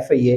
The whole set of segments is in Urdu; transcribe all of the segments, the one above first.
FIA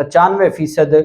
95%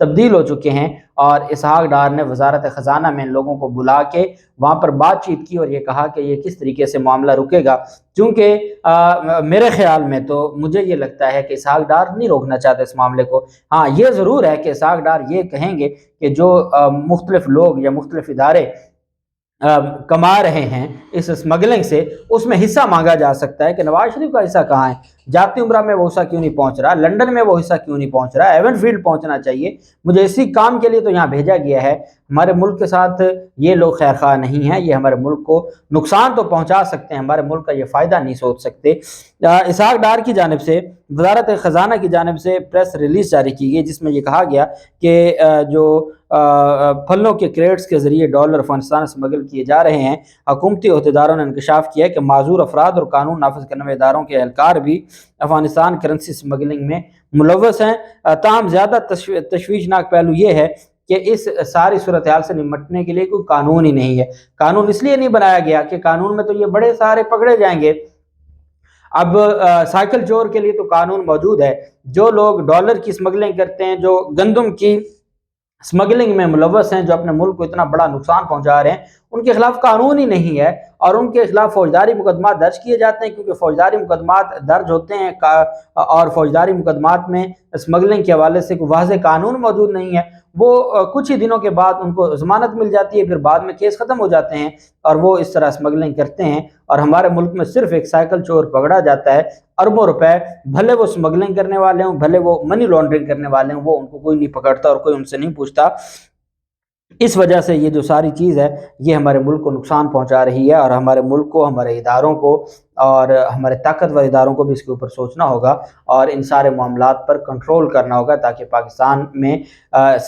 تبدیل ہو چکے ہیں، اور اسحاق ڈار نے وزارت خزانہ میں ان لوگوں کو بلا کے وہاں پر بات چیت کی اور یہ کہا کہ یہ کس طریقے سے معاملہ رکے گا، چونکہ میرے خیال میں تو مجھے یہ لگتا ہے کہ اسحاق ڈار نہیں روکنا چاہتے اس معاملے کو۔ ہاں یہ ضرور ہے کہ اسحاق ڈار یہ کہیں گے کہ جو مختلف لوگ یا مختلف ادارے کما رہے ہیں اس اسمگلنگ سے، اس میں حصہ مانگا جا سکتا ہے کہ نواز شریف کا حصہ کہاں ہے، جاتی عمرہ میں وہ حصہ کیوں نہیں پہنچ رہا، لندن میں وہ حصہ کیوں نہیں پہنچ رہا، ایون فیلڈ پہنچنا چاہیے، مجھے اسی کام کے لیے تو یہاں بھیجا گیا ہے۔ ہمارے ملک کے ساتھ یہ لوگ خیر خواہ نہیں ہیں، یہ ہمارے ملک کو نقصان تو پہنچا سکتے ہیں، ہمارے ملک کا یہ فائدہ نہیں سوچ سکتے۔ اسحاق ڈار کی جانب سے وزارت خزانہ کی جانب سے پریس ریلیز جاری کی گئی جس میں یہ کہا گیا کہ جو پھلوں کے کریٹس کے ذریعے ڈالر افغانستان اسمگل کیے جا رہے ہیں، حکومتی عہدیداروں نے انکشاف کیا کہ معذور افراد اور قانون نافذ کرنے والے اداروں کے اہلکار بھی افغانستان کرنسی اسمگلنگ میں ملوث ہیں۔ تاہم زیادہ تشویشناک پہلو یہ ہے کہ اس ساری صورتحال سے نمٹنے کے لیے کوئی قانون ہی نہیں ہے۔ قانون اس لیے نہیں بنایا گیا کہ قانون میں تو یہ بڑے سارے پکڑے جائیں گے۔ اب سائیکل چور کے لیے تو قانون موجود ہے، جو لوگ ڈالر کی اسمگلنگ کرتے ہیں، جو گندم کی اسمگلنگ میں ملوث ہیں، جو اپنے ملک کو اتنا بڑا نقصان پہنچا رہے ہیں، ان کے خلاف قانون ہی نہیں ہے، اور ان کے خلاف فوجداری مقدمات درج کیے جاتے ہیں، کیونکہ فوجداری مقدمات درج ہوتے ہیں اور فوجداری مقدمات میں اسمگلنگ کے حوالے سے کوئی واضح قانون موجود نہیں ہے۔ وہ کچھ ہی دنوں کے بعد ان کو ضمانت مل جاتی ہے، پھر بعد میں کیس ختم ہو جاتے ہیں اور وہ اس طرح اسمگلنگ کرتے ہیں، اور ہمارے ملک میں صرف ایک سائیکل چور پکڑا جاتا ہے، اربوں روپے، بھلے وہ اسمگلنگ کرنے والے ہوں، بھلے وہ منی لانڈرنگ کرنے والے ہوں، وہ ان کو کوئی نہیں پکڑتا اور کوئی ان سے نہیں پوچھتا۔ اس وجہ سے یہ جو ساری چیز ہے یہ ہمارے ملک کو نقصان پہنچا رہی ہے، اور ہمارے ملک کو، ہمارے اداروں کو اور ہمارے طاقتور اداروں کو بھی اس کے اوپر سوچنا ہوگا اور ان سارے معاملات پر کنٹرول کرنا ہوگا تاکہ پاکستان میں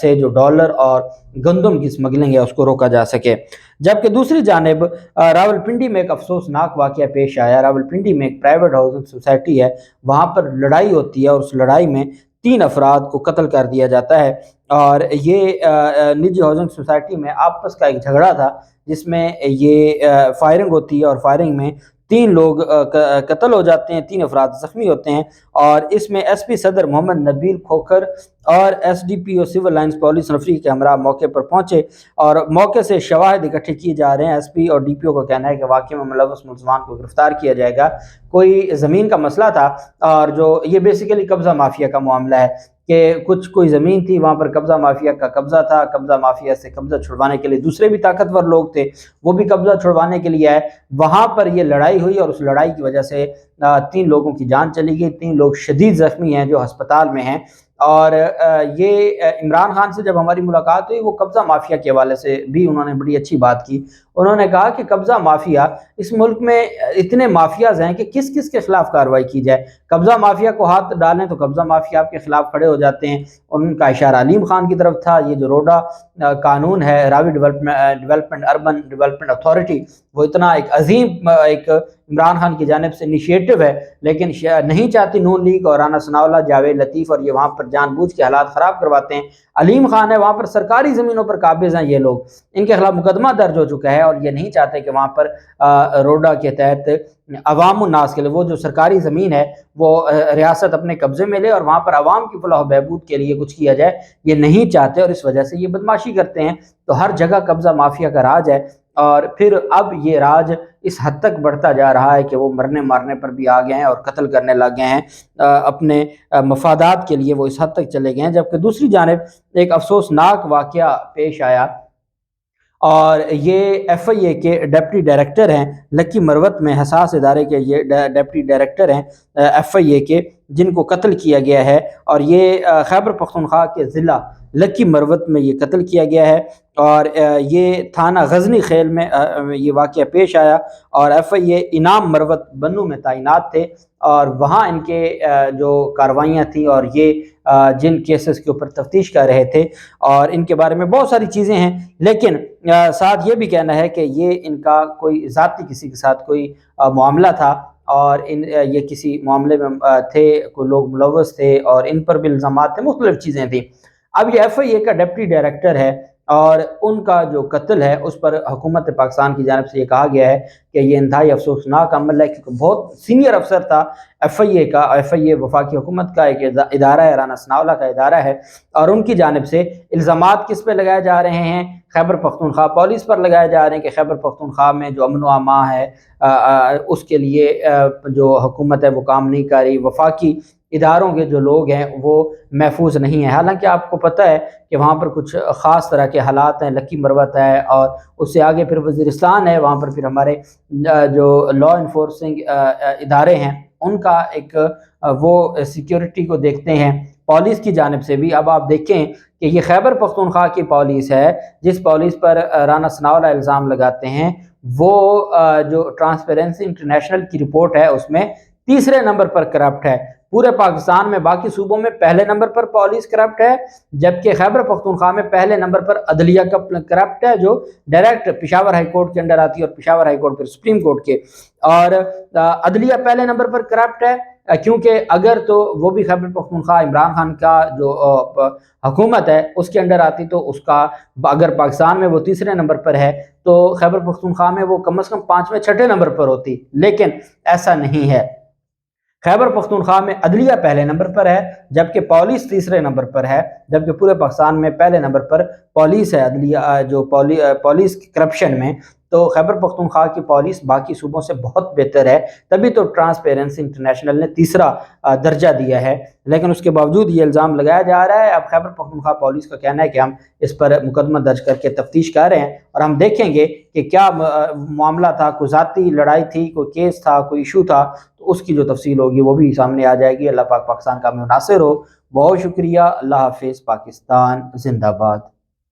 سے جو ڈالر اور گندم کی اسمگلنگ ہے اس کو روکا جا سکے۔ جبکہ دوسری جانب راولپنڈی میں ایک افسوسناک واقعہ پیش آیا۔ راولپنڈی میں ایک پرائیویٹ ہاؤسنگ سوسائٹی ہے، وہاں پر لڑائی ہوتی ہے اور اس لڑائی میں 3 افراد کو قتل کر دیا جاتا ہے، اور یہ نجی ہاؤسنگ سوسائٹی میں آپس کا ایک جھگڑا تھا جس میں یہ فائرنگ ہوتی ہے، اور فائرنگ میں 3 لوگ قتل ہو جاتے ہیں، 3 افراد زخمی ہوتے ہیں، اور اس میں ایس پی صدر محمد نبیل کھوکھر اور S D P O civil lines police نفری کے ہمراہ موقع پر پہنچے اور موقع سے شواہد اکٹھے کیے جا رہے ہیں۔ ایس پی اور ڈی پی او کا کہنا ہے کہ واقعے میں ملوث ملزمان کو گرفتار کیا جائے گا۔ کوئی زمین کا مسئلہ تھا، اور جو یہ بیسیکلی قبضہ مافیا کا معاملہ ہے کہ کوئی زمین تھی، وہاں پر قبضہ مافیا کا قبضہ تھا، قبضہ مافیا سے قبضہ چھڑوانے کے لیے دوسرے بھی طاقتور لوگ تھے، وہ بھی قبضہ چھڑوانے کے لیے آئے، وہاں پر یہ لڑائی ہوئی اور اس لڑائی کی وجہ سے 3 لوگوں کی جان چلی گئی، 3 لوگ شدید زخمی ہیں جو ہسپتال میں ہیں۔ اور یہ عمران خان سے جب ہماری ملاقات ہوئی، وہ قبضہ مافیا کے حوالے سے بھی انہوں نے بڑی اچھی بات کی۔ انہوں نے کہا کہ قبضہ مافیا، اس ملک میں اتنے مافیاز ہیں کہ کس کس کے خلاف کارروائی کی جائے، قبضہ مافیا کو ہاتھ ڈالیں تو قبضہ مافیا آپ کے خلاف کھڑے ہو جاتے ہیں۔ ان کا اشارہ علیم خان کی طرف تھا۔ یہ جو روڈا قانون ہے، راوی ڈیولپمنٹ اربن ڈیولپمنٹ اتھارٹی، وہ اتنا ایک عظیم ایک عمران خان کی جانب سے انیشیٹو ہے، لیکن نہیں چاہتی نون لیگ اور رانا ثناء اللہ، جاوید لطیف، اور یہ وہاں پر جان بوجھ کے حالات خراب کرواتے ہیں۔ علیم خان ہے، وہاں پر سرکاری زمینوں پر قابض ہیں یہ لوگ، ان کے خلاف مقدمہ درج ہو چکا ہے، اور یہ نہیں چاہتے کہ وہاں پر روڈا کے تحت عوام الناس کے لیے وہ جو سرکاری زمین ہے وہ ریاست اپنے قبضے میں لے اور وہاں پر عوام کی فلاح و بہبود کے لیے کچھ کیا جائے، یہ نہیں چاہتے، اور اس وجہ سے یہ بدماشی کرتے ہیں۔ تو ہر جگہ قبضہ مافیا کا راج ہے، اور پھر اب یہ راج اس حد تک بڑھتا جا رہا ہے کہ وہ مرنے مارنے پر بھی آ گئے ہیں اور قتل کرنے لگ گئے ہیں، اپنے مفادات کے لیے وہ اس حد تک چلے گئے ہیں۔ جبکہ دوسری جانب ایک افسوسناک واقعہ پیش آیا، اور یہ ایف آئی اے کے ڈپٹی ڈائریکٹر ہیں، لکی مروت میں حساس ادارے کے یہ ڈپٹی ڈائریکٹر ہیں ایف آئی اے کے، جن کو قتل کیا گیا ہے، اور یہ خیبر پختونخوا کے ضلع لکی مروت میں یہ قتل کیا گیا ہے، اور یہ تھانہ غزنی خیل میں یہ واقعہ پیش آیا، اور ایف آئی اے انعام مروت بنو میں تعینات تھے، اور وہاں ان کے جو کاروائیاں تھیں اور یہ جن کیسز کے اوپر تفتیش کر رہے تھے، اور ان کے بارے میں بہت ساری چیزیں ہیں، لیکن ساتھ یہ بھی کہنا ہے کہ یہ ان کا کوئی ذاتی کسی کے ساتھ کوئی معاملہ تھا، اور یہ کسی معاملے میں تھے، کوئی لوگ ملوث تھے اور ان پر بھی الزامات تھے، مختلف چیزیں تھیں۔ اب یہ ایف آئی اے کا ڈپٹی ڈائریکٹر ہے، اور ان کا جو قتل ہے اس پر حکومت پاکستان کی جانب سے یہ کہا گیا ہے کہ یہ انتہائی افسوسناک عمل ہے، کیونکہ بہت سینئر افسر تھا ایف آئی اے کا۔ ایف آئی اے وفاقی حکومت کا ایک ادارہ ہے، رانا ثناءاللہ کا ادارہ ہے، اور ان کی جانب سے الزامات کس پہ لگائے جا رہے ہیں؟ خیبر پختونخوا پولیس پر لگائے جا رہے ہیں کہ خیبر پختونخوا میں جو امن و امان ہے اس کے لیے جو حکومت ہے وہ کام نہیں کر رہی، وفاقی اداروں کے جو لوگ ہیں وہ محفوظ نہیں ہیں۔ حالانکہ آپ کو پتہ ہے کہ وہاں پر کچھ خاص طرح کے حالات ہیں، لکی مروت ہے، اور اس سے آگے پھر وزیرستان ہے، وہاں پر پھر ہمارے جو لا انفورسنگ ادارے ہیں ان کا ایک وہ سیکیورٹی کو دیکھتے ہیں پولیس کی جانب سے بھی۔ اب آپ دیکھیں کہ یہ خیبر پختونخوا کی پولیس ہے جس پولیس پر رانا ثناءاللہ الزام لگاتے ہیں، وہ جو ٹرانسپیرنسی انٹرنیشنل کی رپورٹ ہے اس میں تیسرے نمبر پر کرپٹ ہے۔ پورے پاکستان میں باقی صوبوں میں پہلے نمبر پر پولیس کرپٹ ہے، جبکہ خیبر پختونخوا میں پہلے نمبر پر عدلیہ کا کرپٹ ہے، جو ڈائریکٹ پشاور ہائی کورٹ کے انڈر آتی ہے، اور پشاور ہائی کورٹ پھر سپریم کورٹ کے، اور عدلیہ پہلے نمبر پر کرپٹ ہے، کیونکہ اگر تو وہ بھی خیبر پختونخوا عمران خان کا جو حکومت ہے اس کے انڈر آتی تو اس کا اگر پاکستان میں وہ تیسرے نمبر پر ہے تو خیبر پختونخوا میں وہ کم از کم 5ویں 6ٹھے نمبر پر ہوتی، لیکن ایسا نہیں ہے۔ خیبر پختونخوا میں عدلیہ پہلے نمبر پر ہے جبکہ پولیس تیسرے نمبر پر ہے، جبکہ پورے پاکستان میں پہلے نمبر پر پولیس ہے، عدلیہ جو پولیس کرپشن میں۔ تو خیبر پختونخوا کی پولیس باقی صوبوں سے بہت بہتر ہے، تبھی تو ٹرانسپیرنسی انٹرنیشنل نے تیسرا درجہ دیا ہے، لیکن اس کے باوجود یہ الزام لگایا جا رہا ہے۔ اب خیبر پختونخوا پولیس کا کہنا ہے کہ ہم اس پر مقدمہ درج کر کے تفتیش کر رہے ہیں، اور ہم دیکھیں گے کہ کیا معاملہ تھا، کوئی ذاتی لڑائی تھی، کوئی کیس تھا، کوئی ایشو تھا، تو اس کی جو تفصیل ہوگی وہ بھی سامنے آ جائے گی۔ اللہ پاک پاکستان کا مناصر ہو۔ بہت شکریہ، اللہ حافظ، پاکستان زندہ باد۔